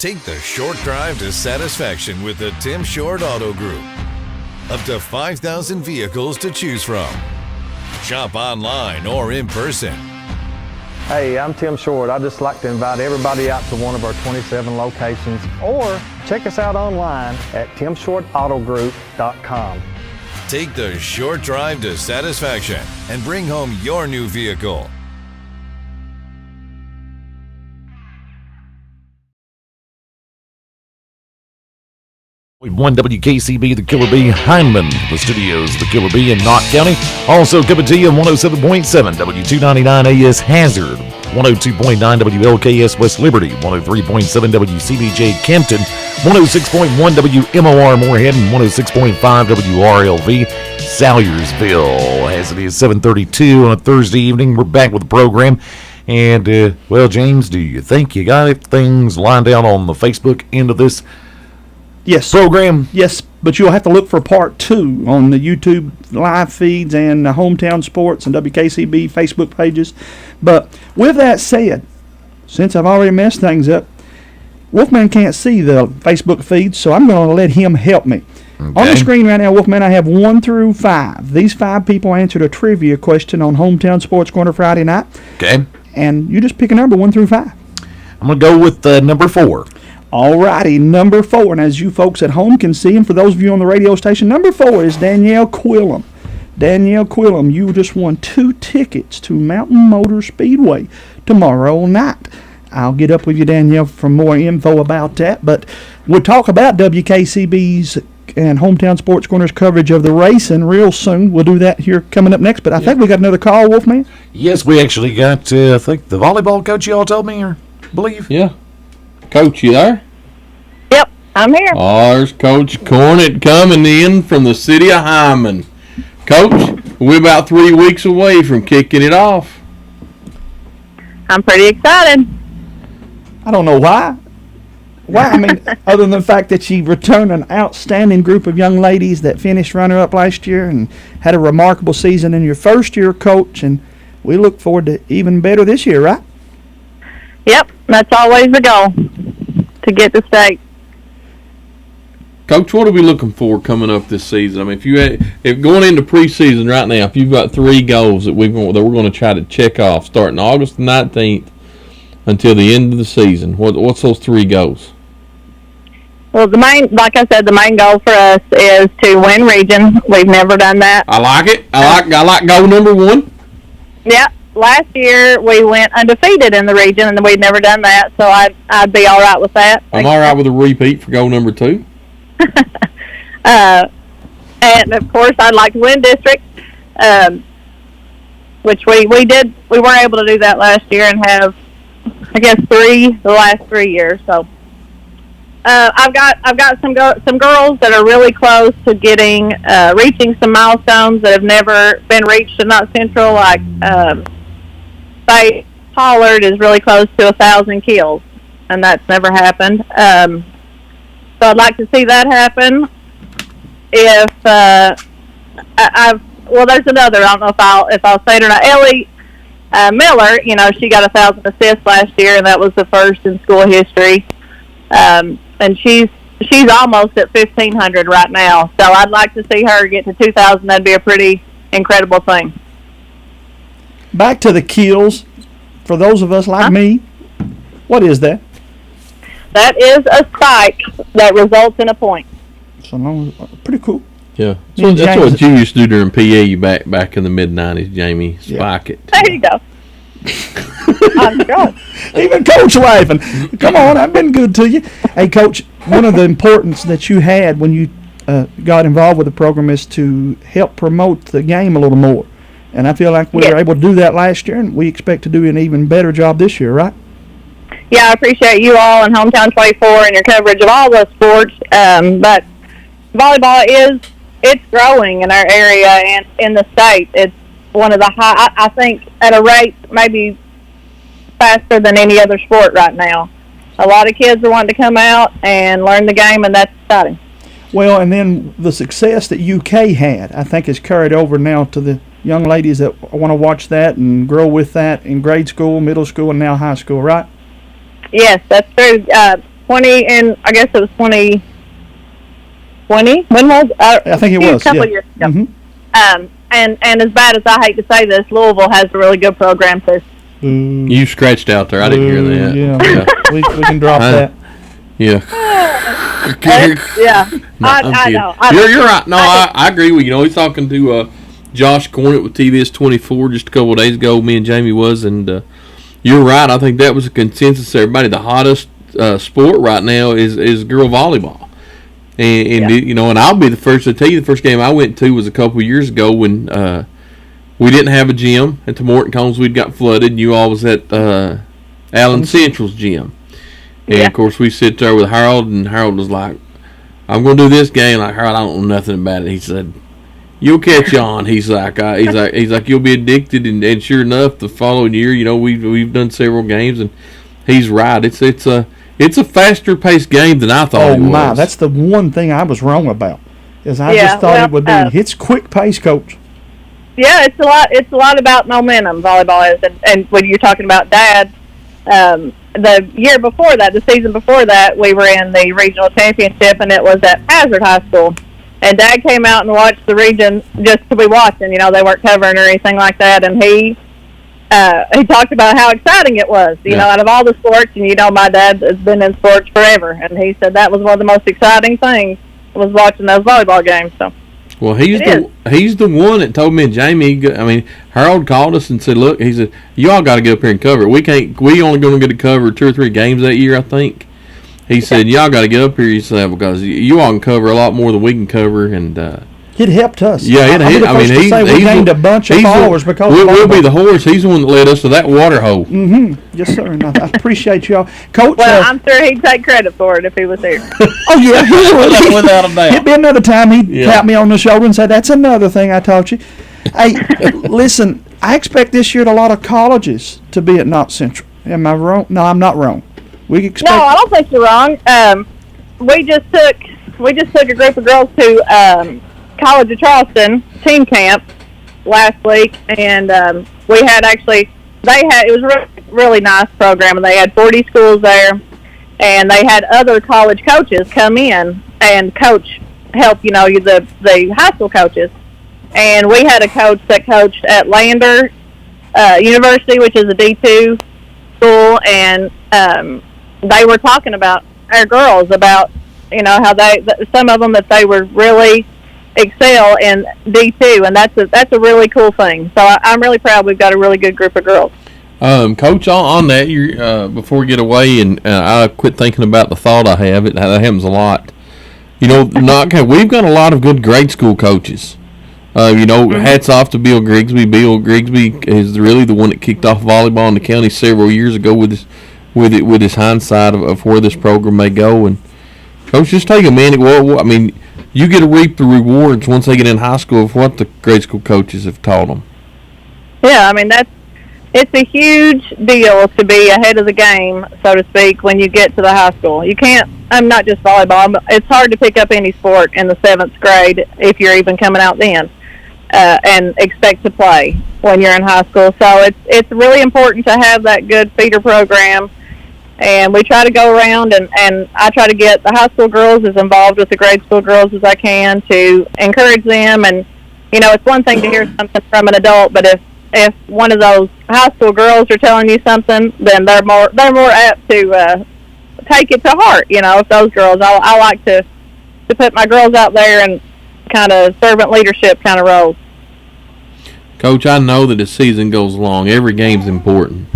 Take the short drive to satisfaction with the Tim Short Auto Group. Up to 5,000 vehicles to choose from. Shop online or in person. Hey, I'm Tim Short. I'd just like to invite everybody out to one of our 27 locations, or check us out online at timshortautogroup.com. Take the short drive to satisfaction and bring home your new vehicle. One WKCB, the Killer Bee, Hindman, the studios, the Killer Bee in Knott County. Also coming to you on 107.7 W299 AS Hazard, 102.9 WLKS West Liberty, 103.7 WCBJ Kempton, 106.1 WMOR Moorhead, and 106.5 WRLV Salyersville. As it is 7:32 on a Thursday evening, we're back with the program. And, well, James, do you think you got things lined out on the Facebook end of this program? Yes, but you'll have to look for part 2 on the YouTube live feeds and Hometown Sports and WKCB Facebook pages. But with that said, since I've already messed things up, Wolfman can't see the Facebook feed, so I'm going to let him help me. Okay. On the screen right now, Wolfman, I have 1 through 5. These 5 people answered a trivia question on Hometown Sports Corner Friday night. Okay. And you just pick a number 1 through 5. I'm going to go with number 4. Alrighty, number 4, and as you folks at home can see, and for those of you on the radio station, number 4 is Danielle Quillum. Danielle Quillum, you just won 2 tickets to Mountain Motor Speedway tomorrow night. I'll get up with you, Danielle, for more info about that, but we'll talk about WKCB's and Hometown Sports Corner's coverage of the racing real soon. We'll do that here coming up next, but I think we got another call, Wolfman. Yes, we actually got, I think, the volleyball coach you all told me, or believe. Yeah. Coach, you there? Yep, I'm here. Oh, there's Coach Cornett coming in from the city of Hyman. Coach, we're about 3 weeks away from kicking it off. I'm pretty excited. I don't know why. I mean, other than the fact that you returned an outstanding group of young ladies that finished runner-up last year and had a remarkable season in your first year, Coach, and we look forward to even better this year, right? Yep, that's always the goal, to get the state. Coach, what are we looking for coming up this season? I mean, if going into preseason right now, if you've got 3 goals that we're going to try to check off starting August 19th until the end of the season, what's those 3 goals? Well, like I said, the main goal for us is to win region. We've never done that. I like it. I like goal number 1. Yep. Last year we went undefeated in the region, and we'd never done that, so I'd be all right with that. I'm all right with a repeat for goal number 2. And of course, I'd like to win district, which we did. We weren't able to do that last year, and have, I guess, the last 3 years. So I've got some girls that are really close to reaching some milestones that have never been reached in Knott Central, like. Pollard is really close to 1,000 kills, and that's never happened. So I'd like to see that happen. If there's another. I don't know if I'll say it or not. Ellie Miller, she got 1,000 assists last year, and that was the first in school history. And she's almost at 1,500 right now. So I'd like to see her get to 2,000. That'd be a pretty incredible thing. Back to the kills, for those of us like me, what is that? That is a spike that results in a point. So pretty cool. Yeah, so that's what you used to do during PE back in the mid-'90s, Jamie. Spike it. There you go. I'm sure. Even Coach laughing. Come on, I've been good to you. Hey, Coach, one of the importance that you had when you got involved with the program is to help promote the game a little more. And I feel like we were able to do that last year, and we expect to do an even better job this year, right? Yeah, I appreciate you all and Hometown 24 and your coverage of all the sports. But volleyball it's growing in our area and in the state. It's one of the I think at a rate maybe faster than any other sport right now. A lot of kids are wanting to come out and learn the game, and that's exciting. Well, and then the success that UK had, I think, has carried over now to the young ladies that want to watch that and grow with that in grade school, middle school, and now high school, right? Yes, that's true. I guess it was 2020. When was I think it was. A couple Yeah. of years ago. Mm-hmm. And as bad as I hate to say this, Louisville has a really good program too. You scratched out there. I didn't hear that. Yeah. we can drop that. Yeah. Yeah. No, I know. You're right. No, I agree with you. You know, he's talking to Josh Cornett with TVS 24 just a couple of days ago. Me and Jamie was, and you're right. I think that was a consensus. Everybody, the hottest sport right now is girl volleyball. And you know, and I'll be the first to tell you, the first game I went to was a couple of years ago when we didn't have a gym at the Morton Combs. We'd got flooded. And you all was at Allen Central's gym. And, of course, we sit there with Harold, and Harold was like, I'm going to do this game. Like, Harold, I don't know nothing about it. He said, you'll catch on. He's like, you'll be addicted. And sure enough, the following year, you know, we've done several games, and he's right. It's a faster paced game than I thought it was. Oh my, that's the one thing I was wrong about. Is I just thought it would be. It's quick pace, Coach. Yeah, it's a lot about momentum. Volleyball is, and when you're talking about Dad, the year before that, the season before that, we were in the regional championship, and it was at Hazard High School. And Dad came out and watched the region just to be watching. You know, they weren't covering or anything like that. And he talked about how exciting it was. You know, out of all the sports, and you know, my dad has been in sports forever, and he said that was one of the most exciting things was watching those volleyball games. So. Well, he's the one that told me and Jamie. I mean, Harold called us and said, "Look," he said, "you all got to get up here and cover it. We only going to get to cover 2 or 3 games that year, I think." He said, "Y'all got to get up here," he said, "because you all can cover a lot more than we can cover." And it helped us. Yeah, we gained a bunch of followers because we'll be the horse. He's the one that led us to that water hole. Mm-hmm. Yes, sir. And I appreciate y'all, Coach. Well, I'm sure he'd take credit for it if he was here. Oh yeah, he would. Without a doubt. It'd be another time he'd tap me on the shoulder and say, "That's another thing I taught you." Hey, listen, I expect this year at a lot of colleges to be at Knott Central. Am I wrong? No, I'm not wrong. We expect. No, I don't think you're wrong. We just took a group of girls to College of Charleston team camp last week, and we had it was a really nice program, and they had 40 schools there, and they had other college coaches come in and help the high school coaches, and we had a coach that coached at Lander University, which is a D2 school, and they were talking about our girls, about how some of them that they were really excel in D2, and that's a really cool thing. So I'm really proud we've got a really good group of girls. Coach, on that, before we get away, and I quit thinking about the thought I have. That happens a lot. We've got a lot of good grade school coaches. Hats off to Bill Grigsby. Bill Grigsby is really the one that kicked off volleyball in the county several years ago with his hindsight of where this program may go. And Coach, just take a minute. Well, I mean, you get to reap the rewards once they get in high school of what the grade school coaches have taught them. Yeah, I mean, it's a huge deal to be ahead of the game, so to speak, when you get to the high school. You can't, not just volleyball, but it's hard to pick up any sport in the 7th grade if you're even coming out then and expect to play when you're in high school. So it's really important to have that good feeder program. And we try to go around, and I try to get the high school girls as involved with the grade school girls as I can to encourage them. And, it's one thing to hear something from an adult, but if one of those high school girls are telling you something, then they're more apt to take it to heart. If those girls, I like to put my girls out there and kind of servant leadership kind of roles. Coach, I know that as season goes along, every game's important.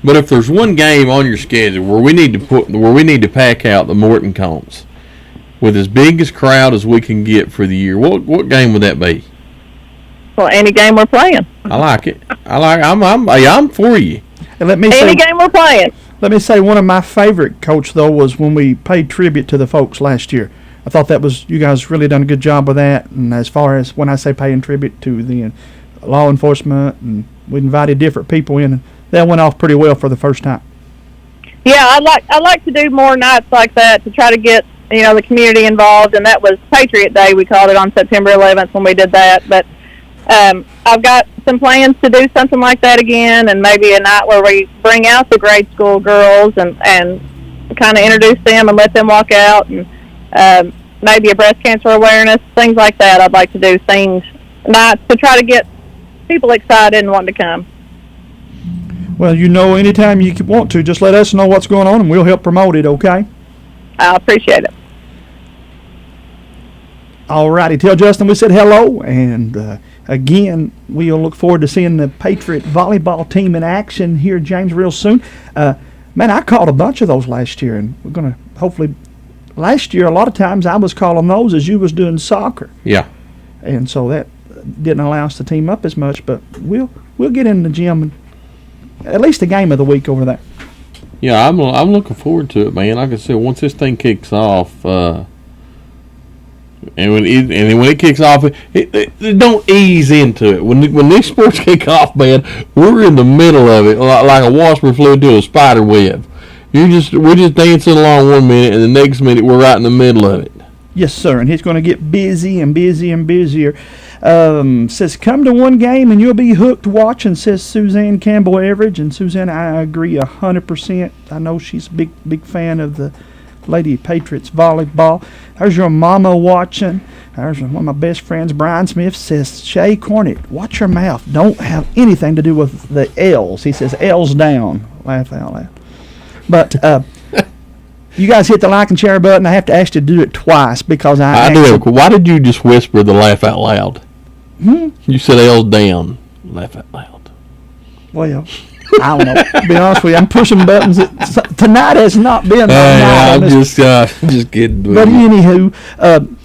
But if there's one game on your schedule where we need to pack out the Morton Combs with as big a crowd as we can get for the year, what game would that be? Well, any game we're playing. I like it. I'm for you. And any game we're playing. Let me say one of my favorite, Coach, though, was when we paid tribute to the folks last year. I thought you guys really done a good job with that. And as far as when I say paying tribute to the law enforcement, and we invited different people in, and that went off pretty well for the first time. Yeah, I'd like to do more nights like that to try to get the community involved, and that was Patriot Day. We called it on September 11th when we did that. But I've got some plans to do something like that again, and maybe a night where we bring out the grade school girls and kind of introduce them and let them walk out, and maybe a breast cancer awareness, things like that. I'd like to do things nights to try to get people excited and wanting to come. Well, anytime you want to, just let us know what's going on, and we'll help promote it, okay? I appreciate it. All righty. Tell Justin we said hello, and again, we'll look forward to seeing the Patriot volleyball team in action here, James, real soon. Man, I called a bunch of those last year, and we're going to hopefully... Last year, a lot of times I was calling those as you was doing soccer. Yeah. And so that didn't allow us to team up as much, but we'll get in the gym and at least a game of the week over there. Yeah, I'm looking forward to it, man. Like I said, once this thing kicks off, and when it kicks off, it don't ease into it. When these sports kick off, man, we're in the middle of it, like a wasp flew into a spider web. We're just dancing along 1 minute, and the next minute we're right in the middle of it. Yes, sir, and it's going to get busy and busy and busier. Says, come to one game and you'll be hooked watching, says Suzanne Campbell Everidge. And Suzanne, I agree 100%. I know she's a big fan of the Lady Patriots volleyball. There's your mama watching. There's one of my best friends, Brian Smith, says, Shay Cornett, watch your mouth. Don't have anything to do with the L's. He says, L's down. Laugh out loud. But you guys hit the like and share button. I have to ask you to do it twice because I do have. Why did you just whisper the laugh out loud? You said L's down. Laugh out loud. Well, I don't know. To be honest with you, I'm pushing buttons. Tonight has not been the night. I'm just kidding. But anywho,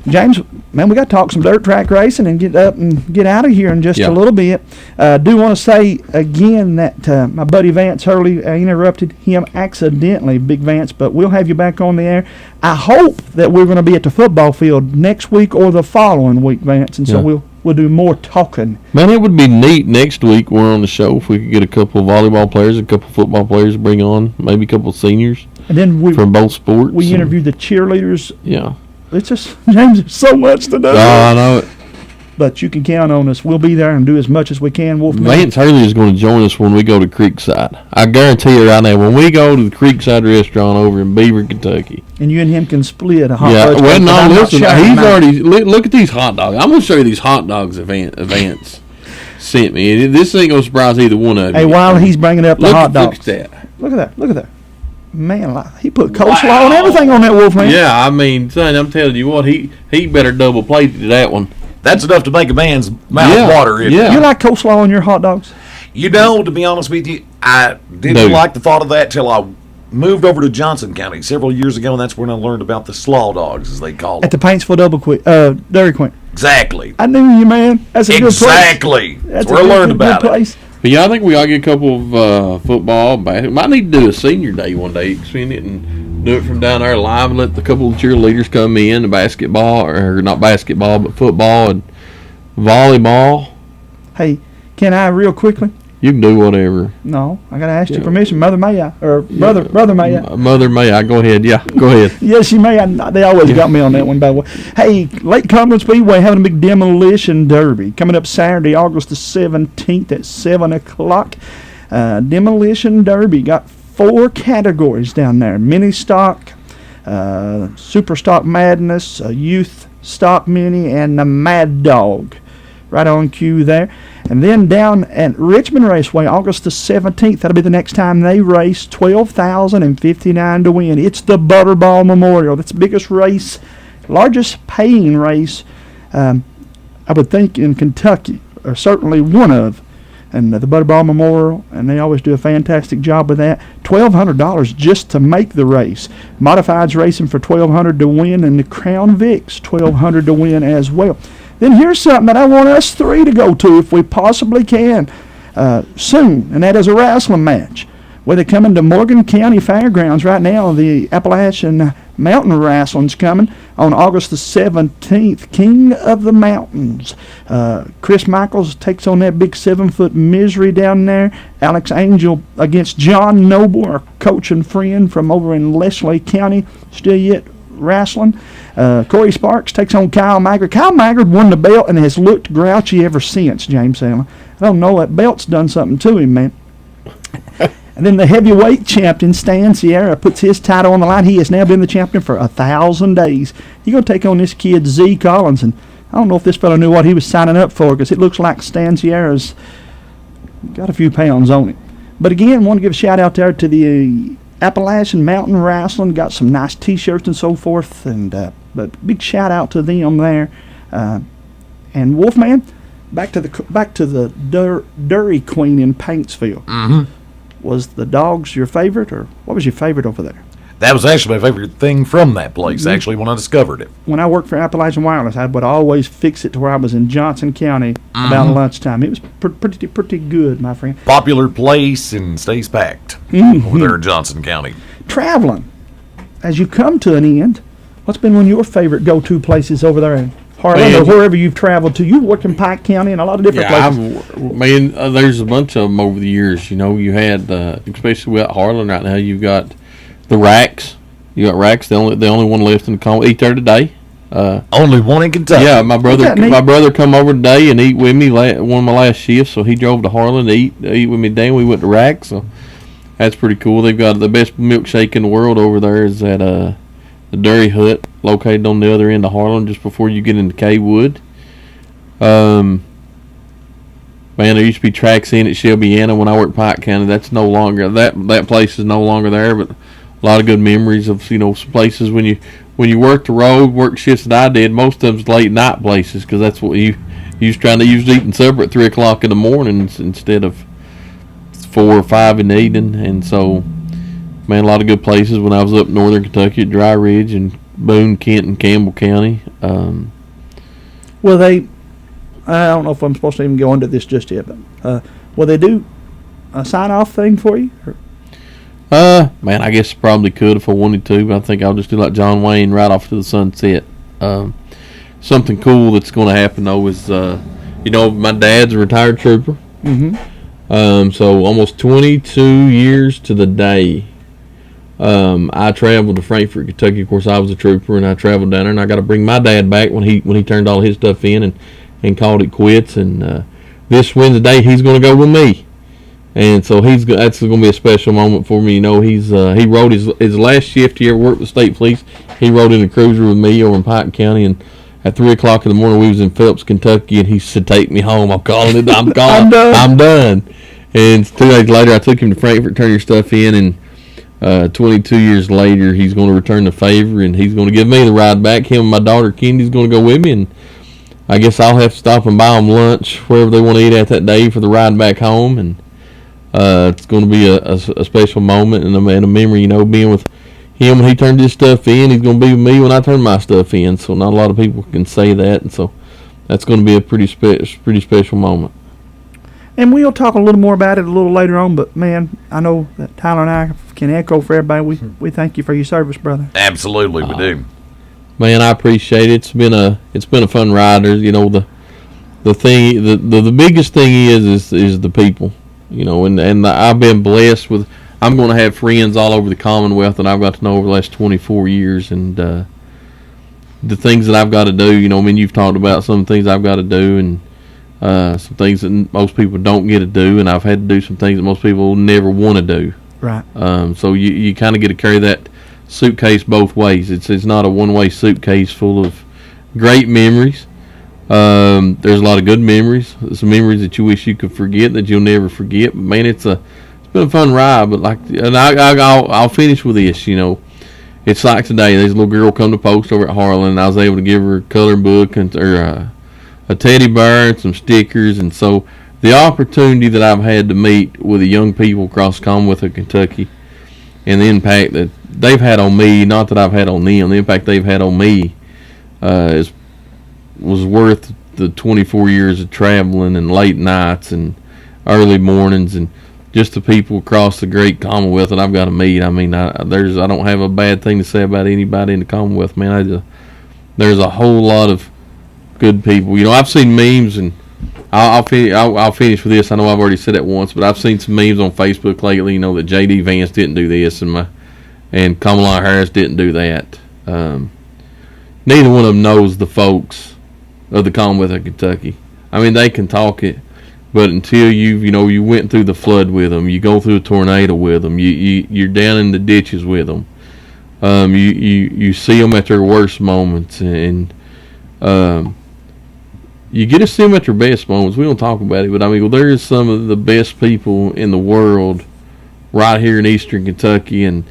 James, man, we got to talk some dirt track racing and get up and get out of here in just a little bit. Do want to say again that my buddy Vance Hurley, I interrupted him accidentally, Big Vance, but we'll have you back on the air. I hope that we're going to be at the football field next week or the following week, Vance, and so we'll do more talking. Man, it would be neat next week we're on the show if we could get a couple of volleyball players, a couple of football players to bring on, maybe a couple of seniors and then from both sports. We interview the cheerleaders. Yeah. It's just, James, there's so much to do. I know it. But you can count on us. We'll be there and do as much as we can. Wolfman. Vance Hurley is going to join us when we go to Creekside. I guarantee you right now, when we go to the Creekside restaurant over in Beaver, Kentucky. And you and him can split a hot dog. Yeah, well, no, listen, he's already, look at these hot dogs. I'm going to show you these hot dogs Vance sent me. This ain't going to surprise either one of you. Hey, while he's bringing up the hot dogs. Look at that. Look at that. Man, he put coleslaw and everything on that, Wolfman. Yeah, I mean, son, I'm telling you what, he better double plate that one. That's enough to make a man's mouth water. Yeah. You like coleslaw on your hot dogs? You know, to be honest with you, I didn't like the thought of that till I moved over to Johnson County several years ago, and that's when I learned about the slaw dogs, as they call them. At the Paintsville Dairy Queen. Exactly. I knew you, man. That's a good place. Exactly. That's where I learned about it. But yeah, I think we ought to get a couple of football, basketball. Might need to do a senior day one day, expand it and do it from down there live and let the couple of cheerleaders come in, the basketball, or not basketball, but football and volleyball. Hey, can I real quickly? You can do whatever. No, I got to ask your permission. Mother, may I? Or brother, may I? Mother, may I? Go ahead. Yeah, go ahead. Yes, you may. They always got me on that one, by the way. Hey, Lake Cumberland Speedway having a big demolition derby coming up Saturday, August the 17th at 7 o'clock. Demolition derby got 4 categories down there. Mini stock, super stock madness, youth stock mini, and the Mad Dog. Right on cue there. And then down at Richmond Raceway, August the 17th, that'll be the next time they race, $12,059 to win. It's the Butterball Memorial. That's the biggest race, largest paying race, I would think, in Kentucky, or certainly one of. And the Butterball Memorial, and they always do a fantastic job with that. $1,200 just to make the race. Modifieds racing for $1,200 to win, and the Crown Vics $1,200 to win as well. Then here's something that I want us 3 to go to if we possibly can soon, and that is a wrestling match. Where they're coming to Morgan County Fairgrounds right now. The Appalachian Mountain Wrestling's coming on August the 17th. King of the Mountains. Chris Michaels takes on that big 7-foot misery down there. Alex Angel against John Noble, our coach and friend from over in Leslie County. Still yet wrestling. Corey Sparks takes on Kyle Maggard. Kyle Maggard won the belt and has looked grouchy ever since, James Allen. I don't know, that belt's done something to him, man. And then the heavyweight champion, Stan Sierra, puts his title on the line. He has now been the champion for 1,000 days. He's going to take on this kid, Z Collins. And I don't know if this fellow knew what he was signing up for, because it looks like Stan Sierra's got a few pounds on it. But again, want to give a shout out there to the Appalachian Mountain Wrestling. Got some nice T-shirts and so forth. And but big shout out to them there. And Wolfman, back to the Dairy Queen in Paintsville. Mm-hmm. Was the dogs your favorite, or what was your favorite over there? That was actually my favorite thing from that place, actually, when I discovered it. When I worked for Appalachian Wireless, I would always fix it to where I was in Johnson County about lunchtime. It was pretty good, my friend. Popular place and stays packed over there in Johnson County. Traveling, as you come to an end, what's been one of your favorite go-to places over there in Harlan, or wherever you've traveled to? You've worked in Pike County and a lot of different places. There's a bunch of them over the years. You know, you had, especially with Harlan right now, you've got the Racks. You got Racks, the only one left in the eat there today. Only one in Kentucky. Yeah, my brother come over today and eat with me one of my last shifts, so he drove to Harlan to eat with me today, and we went to Racks, so that's pretty cool. They've got the best milkshake in the world over there is at the Dairy Hut, located on the other end of Harlan, just before you get into Kaywood. Man, there used to be Tracks Inn at Shelbyana when I worked Pike County. That's no longer, that place is no longer there, but a lot of good memories of, some places when you worked the road, work shifts that I did. Most of them's late night places, because that's what you was trying to use eating supper at 3 o'clock in the morning instead of 4 or 5 in the evening. And so, man, a lot of good places when I was up northern Kentucky at Dry Ridge and Boone, Kent, and Campbell County. Well, I don't know if I'm supposed to even go into this just yet, but will they do a sign-off thing for you? Man, I guess probably could if I wanted to, but I think I'll just do like John Wayne, right off to the sunset. Something cool that's going to happen, though, is, my dad's a retired trooper. Mm-hmm. So almost 22 years to the day. I traveled to Frankfort, Kentucky. Of course, I was a trooper, and I traveled down there, and I got to bring my dad back when he turned all his stuff in and called it quits. And this Wednesday, he's going to go with me, and so that's going to be a special moment for me. He rode his last shift he ever worked with State Police. He rode in a cruiser with me over in Pike County, and at 3 o'clock in the morning, we was in Phelps, Kentucky, and he said, "Take me home. I'm calling it. I'm done." And 2 days later, I took him to Frankfort, turn your stuff in, and 22 years later, he's going to return the favor, and he's going to give me the ride back. Him and my daughter, Kendy's going to go with me, and I guess I'll have to stop and buy them lunch wherever they want to eat at that day for the ride back home. And it's going to be a special moment and a memory, being with him when he turned his stuff in. He's going to be with me when I turn my stuff in, so not a lot of people can say that, and so that's going to be a pretty special moment. And we'll talk a little more about it a little later on, but man, I know that Tyler and I can echo for everybody. We thank you for your service, brother. Absolutely, we do. Man, I appreciate it. It's been a fun ride. There's, the biggest thing is the people, and I've been blessed with. I'm going to have friends all over the Commonwealth that I've got to know over the last 24 years, and the things that I've got to do. You've talked about some things I've got to do, and some things that most people don't get to do, and I've had to do some things that most people never want to do. Right. So you kind of get to carry that suitcase both ways. It's not a one-way suitcase full of great memories. There's a lot of good memories. Some memories that you wish you could forget that you'll never forget. But man, it's been a fun ride. But I'll finish with this. It's like today. There's a little girl come to post over at Harlan, and I was able to give her a coloring book or a teddy bear and some stickers. And so the opportunity that I've had to meet with the young people across the Commonwealth of Kentucky and the impact that they've had on me, not that I've had on them, the impact they've had on me was worth the 24 years of traveling and late nights and early mornings and just the people across the great Commonwealth that I've got to meet. I don't have a bad thing to say about anybody in the Commonwealth, man. There's a whole lot of good people. I've seen memes, and I'll finish with this. I know I've already said it once, but I've seen some memes on Facebook lately. That J.D. Vance didn't do this, and Kamala Harris didn't do that. Neither one of them knows the folks of the Commonwealth of Kentucky. They can talk it But until you went through the flood with them, you go through a tornado with them, you're down in the ditches with them. You see them at their worst moments, and you get to see them at their best moments. We don't talk about it, but I mean, there is some of the best people in the world right here in Eastern Kentucky, and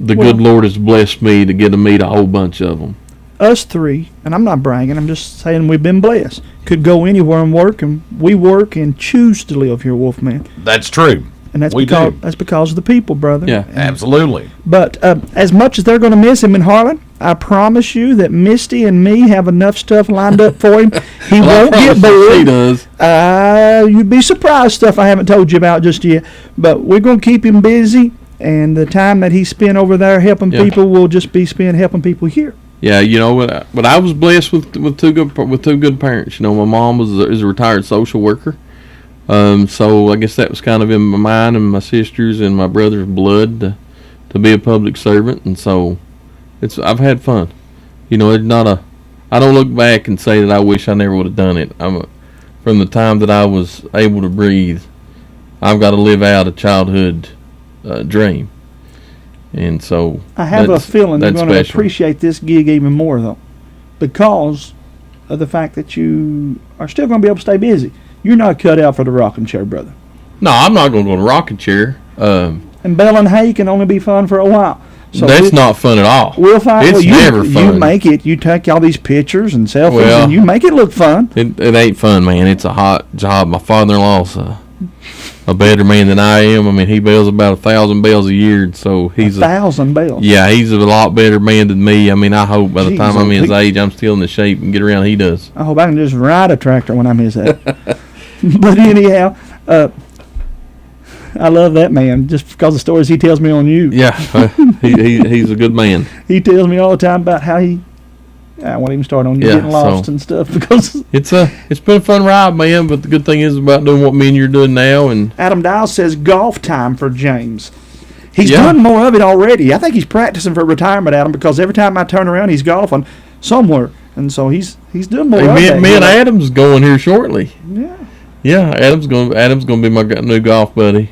the good Lord has blessed me to get to meet a whole bunch of them. Us three, and I'm not bragging, I'm just saying we've been blessed. Could go anywhere and work, and we work and choose to live here, Wolfman. That's true. And that's We because do. that's because of the people, brother. Yeah. Absolutely. But as much as they're going to miss him in Harlan, I promise you that Misty and me have enough stuff lined up for him. He won't get He bored. does. You'd be surprised stuff I haven't told you about just yet. But we're going to keep him busy, and the time that he spent over there helping people will just be spent helping people here. Yeah, but I was blessed with two good parents. My mom is a retired social worker, so I guess that was kind of in my mind and my sister's and my brother's blood to be a public servant, and so I've had fun. It's not I don't look back and say that I wish I never would have done it. From the time that I was able to breathe, I've got to live out a childhood dream. And so I have a feeling you're going to special. appreciate this gig even more, though, because of the fact that you are still going to be able to stay busy. You're not cut out for the rocking chair, brother. No, I'm not going to go to rocking chair. And baling hay can only be fun for a while. So that's not fun at all. We'll find. It's never fun. You make it. You take all these pictures and selfies, Well, and you make it look fun. It ain't fun, man. It's a hot job. My father-in-law's a better man than I am. I mean, he bales about 1,000 bales a year, so he's 1,000 bales. Yeah, he's a lot better man than me. I mean, I hope by the Jeez, time I'm his age, I'm still in the shape and get around he does. I hope I can just ride a tractor when I'm his age. But anyhow, I love that man just because of the stories he tells me on you. Yeah, he's a good man. He tells me all the time about how he. I won't even start on you getting lost and stuff because it's been a fun ride, man. But the good thing is about doing what me and you're doing now. And Adam Dial says golf time for James. He's done more of it already. I think he's practicing for retirement, Adam, because every time I turn around, he's golfing somewhere, and so he's doing more of that. Me and Adam's going here shortly. Yeah, Adam's going to be my new golf buddy.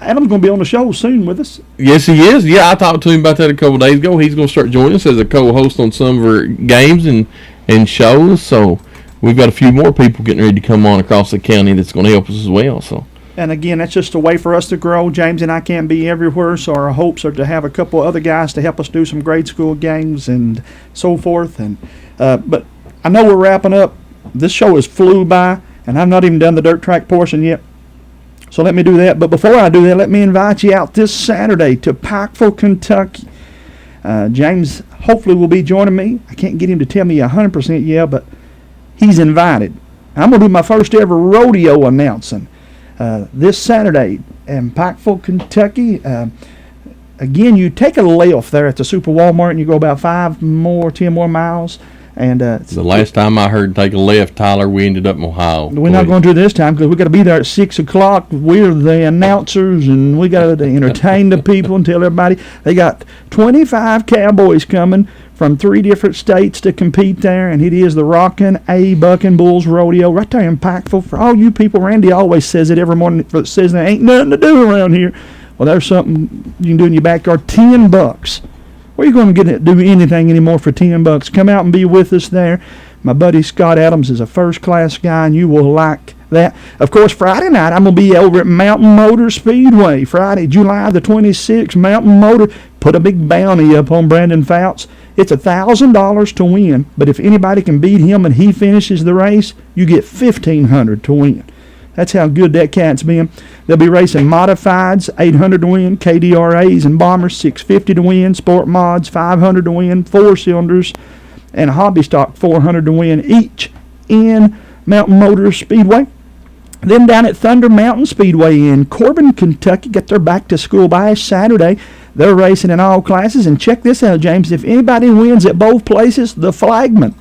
Adam's going to be on the show soon with us. Yes, he is. Yeah, I talked to him about that a couple of days ago. He's going to start joining us as a co-host on some of our games and shows. So we've got a few more people getting ready to come on across the county that's going to help us as well. So. And again, that's just a way for us to grow. James and I can't be everywhere, so our hopes are to have a couple other guys to help us do some grade school games and so forth. And but I know we're wrapping up. This show has flew by, and I've not even done the dirt track portion yet. So let me do that. But before I do that, let me invite you out this Saturday to Pikeville, Kentucky. James hopefully will be joining me. I can't get him to tell me 100% yeah, but he's invited. I'm going to do my first ever rodeo announcing this Saturday in Pikeville, Kentucky. Again, you take a left there at the Super Walmart and you go about 10 more miles. And the last time I heard take a left, Tyler, we ended up in Ohio. We're not going to do this time because we got to be there at 6 o'clock. We're the announcers, and we got to entertain the people and tell everybody. They got 25 cowboys coming from 3 different states to compete there, and it is the Rockin' A Bucking Bulls Rodeo right there in Pikeville. For all you people, Randy always says it every morning. Says there ain't nothing to do around here. Well, there's something you can do in your backyard. $10. Where are you going to do anything anymore for $10? Come out and be with us there. My buddy Scott Adams is a first-class guy, and you will like that. Of course, Friday night, I'm going to be over at Mountain Motor Speedway. Friday, July the 26th, Mountain Motor. Put a big bounty up on Brandon Fouts. It's $1,000 to win, but if anybody can beat him and he finishes the race, you get $1,500 to win. That's how good that cat's been. They'll be racing modifieds, $800 to win, KDRAs and bombers, $650 to win, sport mods, $500 to win, 4-cylinders, and a hobby stock, $400 to win each in Mountain Motor Speedway. Then down at Thunder Mountain Speedway in Corbin, Kentucky, got their back-to-school bash Saturday. They're racing in all classes. And check this out, James. If anybody wins at both places, the flagman,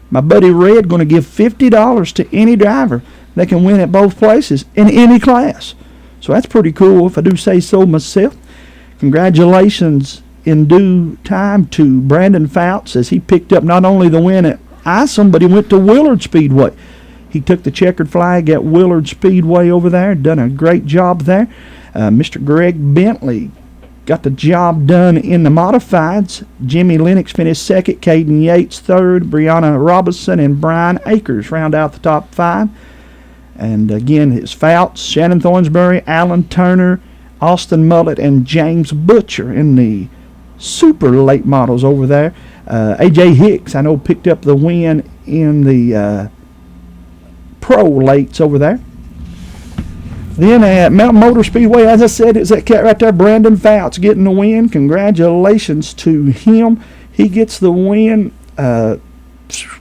my buddy Red, going to give $50 to any driver that can win at both places in any class. So that's pretty cool if I do say so myself. Congratulations in due time to Brandon Fouts as he picked up not only the win at Isom, but he went to Willard Speedway. He took the checkered flag at Willard Speedway over there, done a great job there. Mr. Greg Bentley got the job done in the modifieds. Jimmy Lennox finished second, Caden Yates third, Brianna Robinson and Brian Akers round out the top 5. And again, it's Fouts, Shannon Thornsbury, Alan Turner, Austin Mullett, and James Butcher in the super late models over there. A.J. Hicks, I know, picked up the win in the pro lates over there. Then at Mountain Motor Speedway, as I said, it's that cat right there, Brandon Fouts, getting the win. Congratulations to him. He gets the win.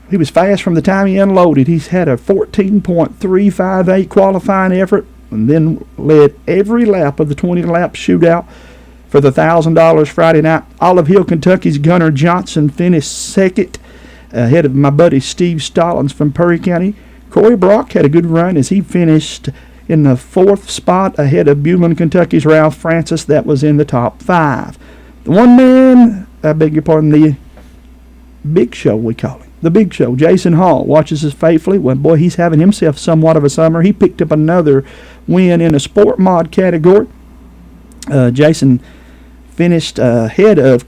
He was fast from the time he unloaded. He's had a 14.358 qualifying effort and then led every lap of the 20-lap shootout for the $1,000 Friday night. Olive Hill, Kentucky's Gunnar Johnson finished second ahead of my buddy Steve Stallings from Perry County. Corey Brock had a good run as he finished in the 4th spot ahead of Buellton, Kentucky's Ralph Francis. That was in the top 5. The one man, I beg your pardon, the big show we call him. The big show. Jason Hall watches us faithfully. Well, boy, he's having himself somewhat of a summer. He picked up another win in the sport mod category. Jason finished ahead of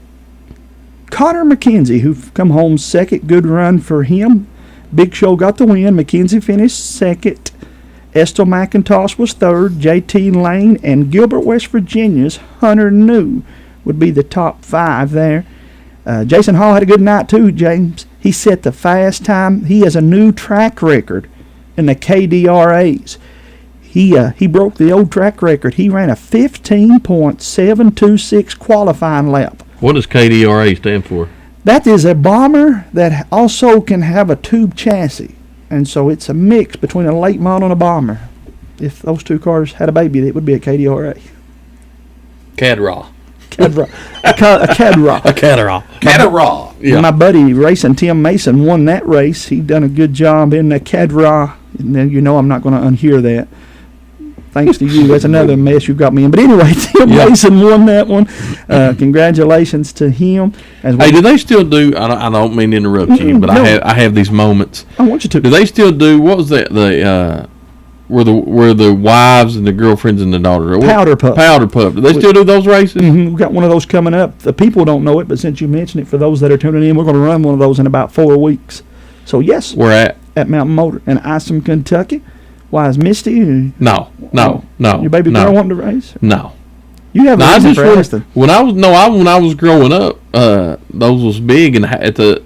Connor McKenzie, who come home second. Good run for him. Big Show got the win. McKenzie finished second. Estel McIntosh was third. J.T. Lane and Gilbert, West Virginia's Hunter New would be the top 5 there. Jason Hall had a good night too, James. He set the fast time. He has a new track record in the KDRAs. He broke the old track record. He ran a 15.726 qualifying lap. What does KDRA stand for? That is a bomber that also can have a tube chassis. And so it's a mix between a late model and a bomber. If those two cars had a baby, it would be a KDRA. Cadraw. A Cadraw. A Cadraw. Catarrh. Yeah. My buddy Racing Tim Mason won that race. He done a good job in the Cadraw. And then you know I'm not going to unhear that. Thanks to you. That's another mess you got me in. But anyway, Tim Mason won that one. Congratulations to him. Hey, do they still do? I don't mean to interrupt you, but no. I have these moments. I want you to. Do they still do? What was that? Where the wives and the girlfriends and the daughter? Powder Puff. Powder Puff. Do they still do those races? We've got one of those coming up. The people don't know it, but since you mentioned it, for those that are tuning in, we're going to run one of those in about 4 weeks. So yes, Where at? at Mountain Motor in Isom, Kentucky. Why is Misty? No. Your baby girl wanting to race? No. You have a I reason just for wanted- asking. when I was growing up, those was big and at the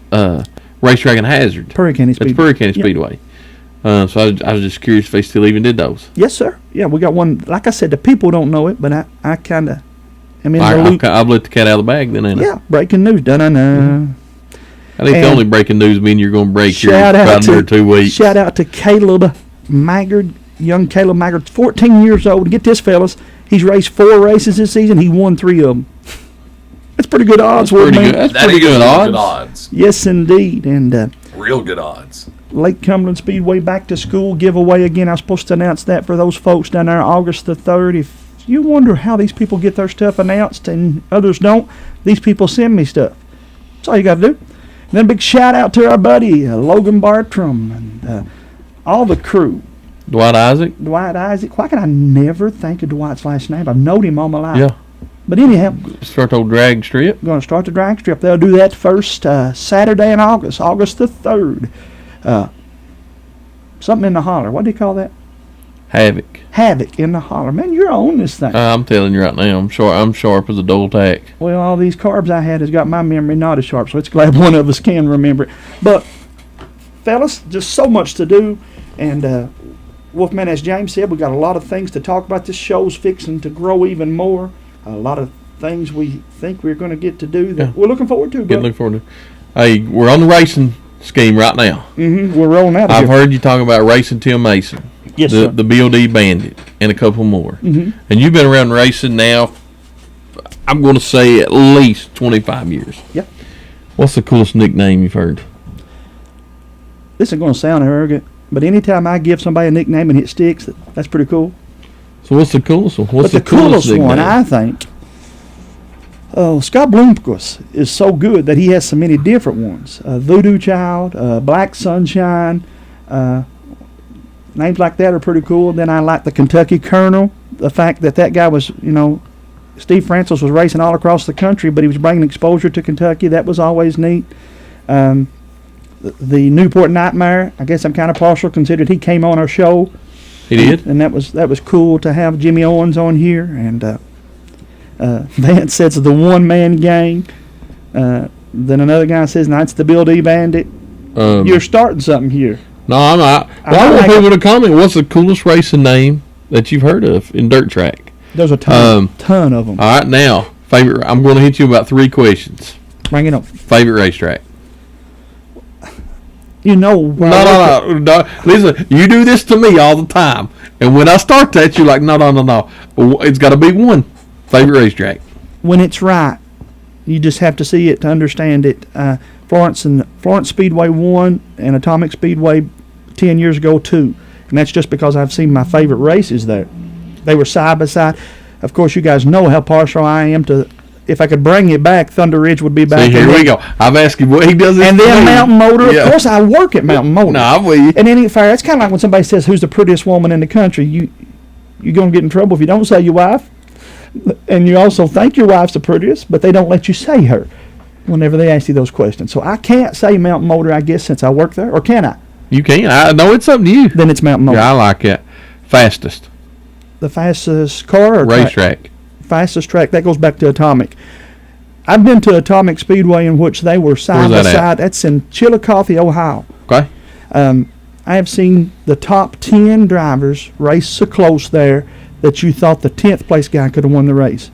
racetrack in Hazard. Perry County It's Speedway. Perry County Yeah. Speedway. So I was just curious if they still even did those. Yes, sir. Yeah, we got one. Like I said, the people don't know it, but I kind of am in the loop. I've let the cat out of the bag then, ain't I? Yeah, breaking news. Dun-dun-dun. I think the And only breaking news mean you're going to break here Shout out about another to 2 weeks. Shout out to Caleb Maggard, young Caleb Maggard, 14 years old. Get this, fellas. He's raced 4 races this season. He won 3 of them. That's pretty good odds, That's pretty man. good. That's That pretty is good real odds. Yes, indeed. And Real good odds. Lake Cumberland Speedway back to school giveaway again. I was supposed to announce that for those folks down there August the 3rd. If you wonder how these people get their stuff announced and others don't, these people send me stuff. That's all you got to do. And then a big shout out to our buddy Logan Bartram and all the crew. Dwight Isaac? Dwight Isaac. Why can I never think of Dwight's last name? I've known him all my life. Yeah. But anyhow, Start old drag strip. going to start the drag strip. They'll do that first Saturday in August, August the 3rd. Something in the holler. What do you call that? Havoc. Havoc in the holler. Man, you're on this thing. I'm telling you right now, I'm sharp as a dull tack. Well, all these carbs I had has got my memory not as sharp, so it's glad one of us can remember it. But, fellas, just so much to do. And, Wolfman, as James said, we got a lot of things to talk about. This show's fixing to grow even more. A lot of things we think we're going to get to do that we're looking forward to. Looking forward to. Hey, we're on the racing scheme right now. We're rolling out of I've here. heard you talk about racing Tim Mason, Yes, sir. the BOD Bandit, and a couple more. And you've been around racing now, I'm going to say at least 25 years. Yep. What's the coolest nickname you've heard? This is going to sound arrogant, but anytime I give somebody a nickname and it sticks, that's pretty cool. So what's the coolest one? What's But the coolest nickname? one, I think, Scott Bloomquist is so good that he has so many different ones. Voodoo Child, Black Sunshine, names like that are pretty cool. Then I like the Kentucky Colonel. The fact that guy was, Steve Francis was racing all across the country, but he was bringing exposure to Kentucky. That was always neat. The Newport Nightmare, I guess I'm kind of partial, considered he came on our show. He did? And that was cool to have Jimmy Owens on here. And Vance says the one-man gang. Then another guy says, Knights the Bill D Bandit. You're starting something here. No, I'm not. Well, I want people to comment. What's the coolest racing name that you've heard of in dirt track? There's a ton of them. All right, now, favorite. I'm going to hit you about 3 questions. Bring it on. Favorite racetrack? No. Listen, you do this to me all the time. And when I start that, you're like, no. It's got to be one. Favorite racetrack? When it's right. You just have to see it to understand it. Florence Speedway 1 and Atomic Speedway 10 years ago 2. And that's just because I've seen my favorite races there. They were side by side. Of course, you guys know how partial I am to. If I could bring it back, Thunder Ridge would be back. See, here we go. I've asked him what he does. And then Mountain Motor. Yeah. Of course, I work at Mountain Motor. No, I'm with you. And any fair, it's kind of like when somebody says, "Who's the prettiest woman in the country?" You're gonna get in trouble if you don't say your wife. And you also think your wife's the prettiest, but they don't let you say her whenever they ask you those questions. So I can't say Mountain Motor, I guess, since I work there, or can I? You can. I know it's up to you. Then it's Mountain Motor. Yeah, I like it. Fastest. The fastest car or racetrack? Fastest track. That goes back to Atomic. I've been to Atomic Speedway in which they were side by side. That's in Chillicothe, Ohio. Okay. I have seen the top 10 drivers race so close there that you thought the 10th place guy could have won the race.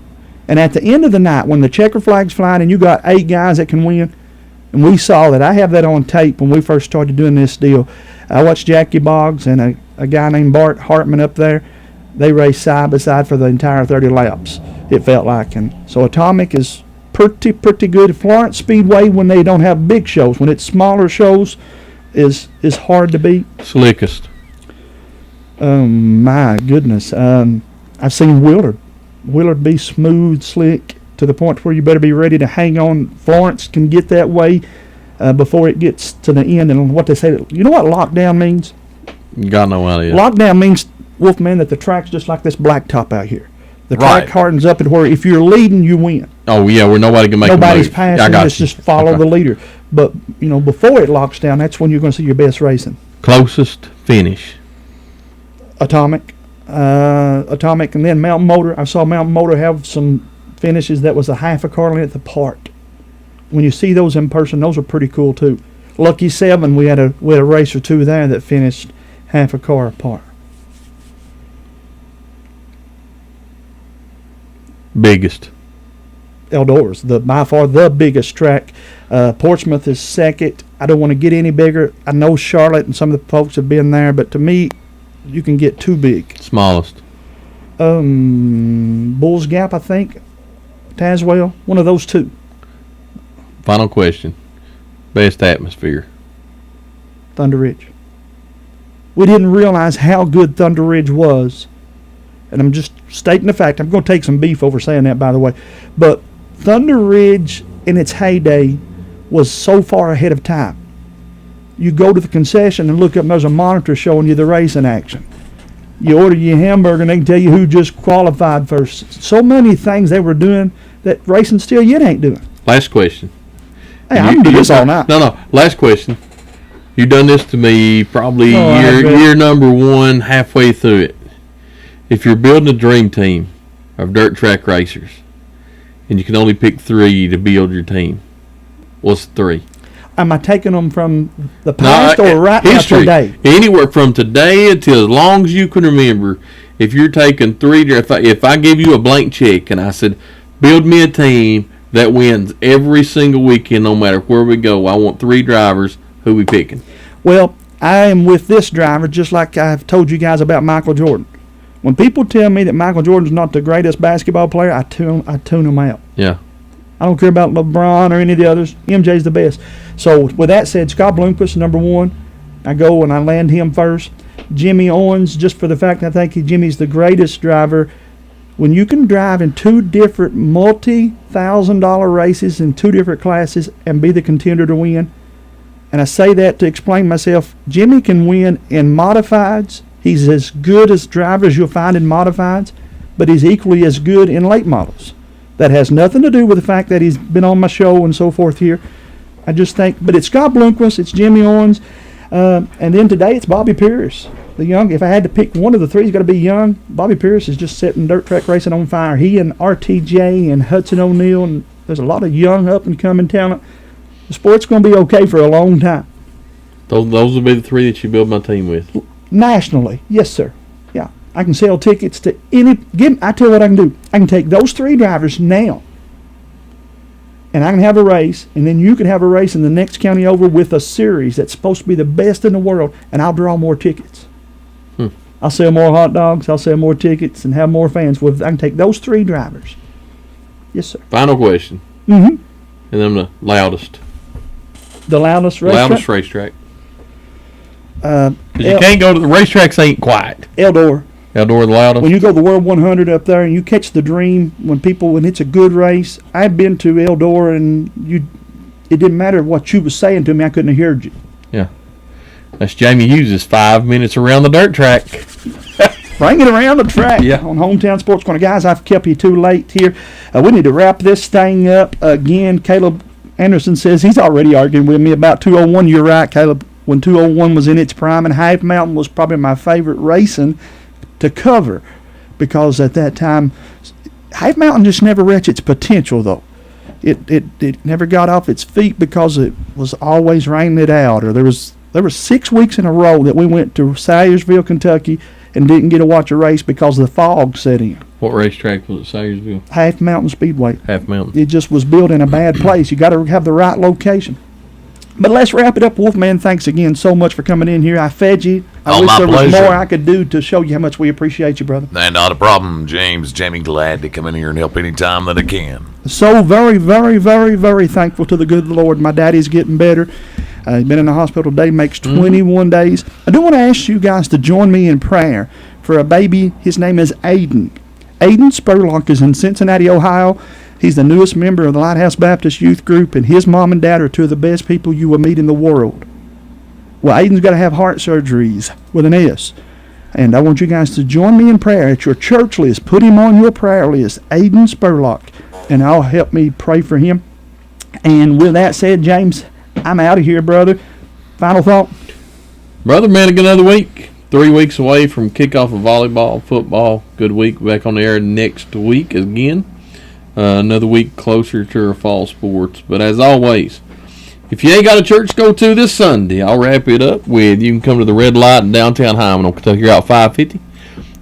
And at the end of the night, when the checker flag's flying and you got 8 guys that can win, and we saw that. I have that on tape when we first started doing this deal. I watched Jackie Boggs and a guy named Bart Hartman up there. They raced side by side for the entire 30 laps, it felt like. And so Atomic is pretty good. Florence Speedway, when they don't have big shows, when it's smaller shows, is hard to beat. Slickest. Oh, my goodness. I've seen Willard be smooth, slick, to the point where you better be ready to hang on. Florence can get that way before it gets to the end. And what they say, you know what lockdown means? Got no idea. Lockdown means, Wolfman, that the track's just like this blacktop out here. The track hardens up and where if you're leading, you win. Oh, yeah, where nobody can make Nobody's a move. passing, just follow the leader. But, before it locks down, that's when you're going to see your best racing. Closest finish? Atomic, and then Mountain Motor. I saw Mountain Motor have some finishes that was a half a car length apart. When you see those in person, those are pretty cool too. Lucky 7, we had a race or two there that finished half a car apart. Biggest? Eldor's, by far the biggest track. Portsmouth is second. I don't want to get any bigger. I know Charlotte and some of the folks have been there, but to me, you can get too big. Smallest? Bulls Gap, I think. Tazewell, one of those two. Final question. Best atmosphere? Thunder Ridge. We didn't realize how good Thunder Ridge was. And I'm just stating the fact. I'm going to take some beef over saying that, by the way. But Thunder Ridge, in its heyday, was so far ahead of time. You go to the concession and look up, and there's a monitor showing you the racing action. You order your hamburger, and they can tell you who just qualified first. So many things they were doing that racing still yet ain't doing. Last question. Hey, I can do this all night. No. Last question. You've done this to me probably year number 1, halfway through it. If you're building a dream team of dirt track racers, and you can only pick 3 to build your team, what's 3? Am I taking them from the past or right history, now today? Anywhere from today until as long as you can remember. If you're taking 3, if I give you a blank check and I said, build me a team that wins every single weekend, no matter where we go, I want 3 drivers, who we picking? Well, I am with this driver just like I've told you guys about Michael Jordan. When people tell me that Michael Jordan's not the greatest basketball player, I tune them out. Yeah. I don't care about LeBron or any of the others. MJ's the best. So with that said, Scott Bloomquist, number 1. I go and I land him first. Jimmy Owens, just for the fact I think Jimmy's the greatest driver. When you can drive in 2 different multi-$1,000 races in 2 different classes and be the contender to win, and I say that to explain myself, Jimmy can win in modifieds He's as good as driver as you'll find in modifieds, but he's equally as good in late models. That has nothing to do with the fact that he's been on my show and so forth here. I just think, but it's Scott Bloomquist, it's Jimmy Owens, and then today it's Bobby Pierce. The young, if I had to pick one of the three, he's got to be young. Bobby Pierce is just setting dirt track racing on fire. He and RTJ and Hudson O'Neal, and there's a lot of young up and coming talent. The sport's going to be okay for a long time. Those would be the three that you build my team with. Nationally, yes, sir. Yeah, I can sell tickets to any. I tell you what I can do. I can take those three drivers now, and I can have a race, and then you can have a race in the next county over with a series that's supposed to be the best in the world, and I'll draw more tickets. I'll sell more hot dogs. I'll sell more tickets and have more fans. Well, I can take those three drivers. Yes, sir. Final question. Mm-hmm. And I'm the loudest. The loudest racetrack? Loudest racetrack. Because you can't go to the racetracks, ain't quiet. Eldora. Eldora the loudest. When you go to the World 100 up there and you catch the dream when it's a good race. I've been to Eldora and it didn't matter what you was saying to me. I couldn't have heard you. Yeah. That's Jamie Hughes' 5 minutes around the dirt track. Bring it around the track. Yeah. On Hometown Sports Corner. Guys, I've kept you too late here. We need to wrap this thing up again. Caleb Anderson says he's already arguing with me about 201. You're right, Caleb. When 201 was in its prime, and Half Mountain was probably my favorite racing to cover because at that time, Half Mountain just never reached its potential, though. It never got off its feet because it was always raining it out, or there were 6 weeks in a row that we went to Salyersville, Kentucky, and didn't get to watch a race because the fog set in. What racetrack was it, Salyersville? Half Mountain Speedway. Half Mountain. It just was built in a bad place. You got to have the right location. But let's wrap it up. Wolfman, thanks again so much for coming in here. I fed you. I wish my there was pleasure. more I could do to show you how much we appreciate you, brother. Not a problem, James. Jamie, glad to come in here and help any time that I can. So very, very, very, very thankful to the good Lord. My daddy's getting better. He's been in the hospital today, makes 21 days. I do want to ask you guys to join me in prayer for a baby. His name is Aiden. Aiden Spurlock is in Cincinnati, Ohio. He's the newest member of the Lighthouse Baptist Youth Group, and his mom and dad are two of the best people you will meet in the world. Well, Aiden's got to have heart surgeries with an S. And I want you guys to join me in prayer at your church list. Put him on your prayer list, Aiden Spurlock, and I'll help me pray for him. And with that said, James, I'm out of here, brother. Final thought? Brother, man, another week. 3 weeks away from kickoff of volleyball, football. Good week. Back on the air next week again. Another week closer to our fall sports. But as always, if you ain't got a church to go to this Sunday, I'll wrap it up with you can come to the Red Light in downtown Hyman on Kentucky Route 550.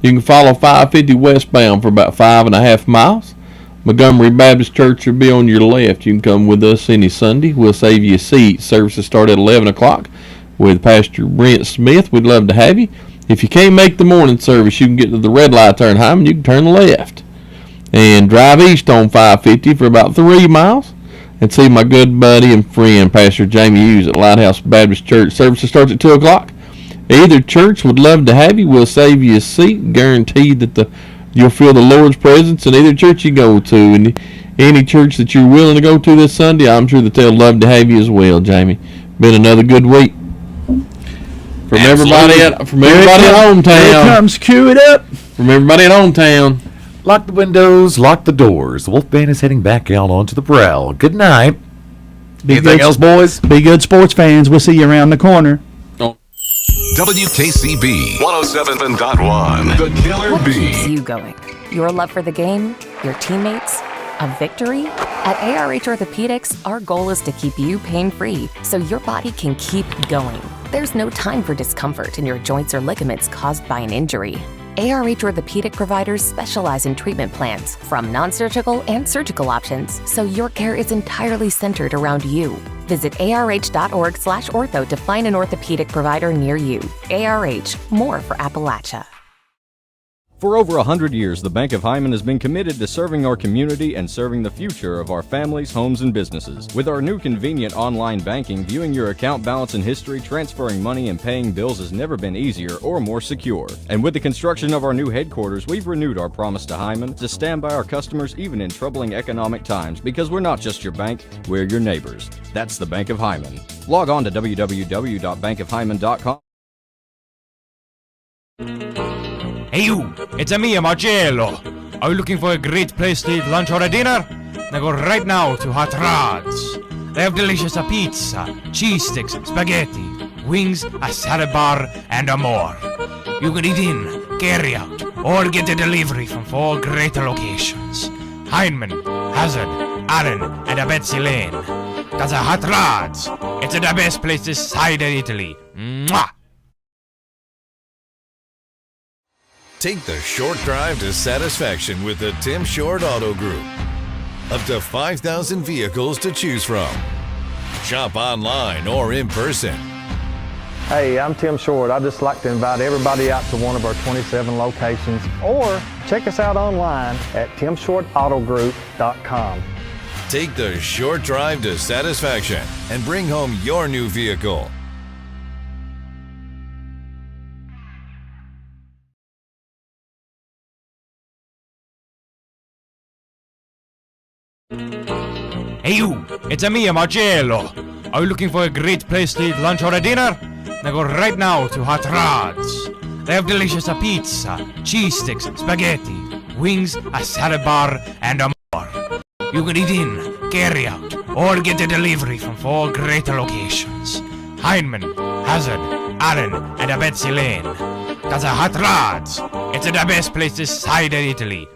You can follow 550 westbound for about 5.5 miles. Montgomery Baptist Church will be on your left. You can come with us any Sunday. We'll save you a seat. Services start at 11 o'clock with Pastor Brent Smith. We'd love to have you. If you can't make the morning service, you can get to the Red Light there in Hyman. You can turn left and drive east on 550 for about 3 miles and see my good buddy and friend, Pastor Jamie Hughes at Lighthouse Baptist Church. Services starts at 2 o'clock. Either church would love to have you. We'll save you a seat. Guaranteed that you'll feel the Lord's presence in either church you go to. And any church that you're willing to go to this Sunday, I'm sure that they'll love to have you as well, Jamie. Been another good week. From everybody at hometown. Here it comes. Cue it up. From everybody at hometown. Lock the windows, lock the doors. The Wolfman is heading back out onto the prowl. Good night. Anything else, boys? Be good sports fans. We'll see you around the corner. WKCB 107.1 The Killer What keeps Bee. you going? Your love for the game? Your teammates? A victory? At ARH Orthopedics, our goal is to keep you pain-free so your body can keep going. There's no time for discomfort in your joints or ligaments caused by an injury. ARH Orthopedic providers specialize in treatment plans, from non-surgical and surgical options, so your care is entirely centered around you. Visit arh.org/ortho to find an orthopedic provider near you. ARH, more for Appalachia. For over 100 years, the Bank of Hyman has been committed to serving our community and serving the future of our families, homes, and businesses. With our new convenient online banking, viewing your account balance and history, transferring money, and paying bills has never been easier or more secure. And with the construction of our new headquarters, we've renewed our promise to Hyman to stand by our customers even in troubling economic times, because we're not just your bank, we're your neighbors. That's the Bank of Hyman. Log on to www.bankofhyman.com. Hey you, it's a me, Marcello. Are you looking for a great place to eat lunch or a dinner? Now go right now to Hot Rods. They have delicious pizza, cheese sticks, spaghetti, wings, a salad bar, and more. You can eat in, carry out, or get a delivery from 4 great locations: Heinemann, Hazard, Allen, and Betsy Lane. That's a Hot Rods. It's the best place this side of Italy. Mwah! Take the short drive to satisfaction with the Tim Short Auto Group. Up to 5,000 vehicles to choose from. Shop online or in person. Hey, I'm Tim Short. I'd just like to invite everybody out to one of our 27 locations, or check us out online at timshortautogroup.com. Take the short drive to satisfaction and bring home your new vehicle. Hey you, it's a me, Marcello. Are you looking for a great place to eat lunch or a dinner? Now go right now to Hot Rods. They have delicious pizza, cheese sticks, spaghetti, wings, a salad bar, and more. You can eat in, carry out, or get a delivery from 4 great locations: Heinemann, Hazard, Allen, and Betsy Lane. That's a Hot Rods. It's the best place this side of Italy.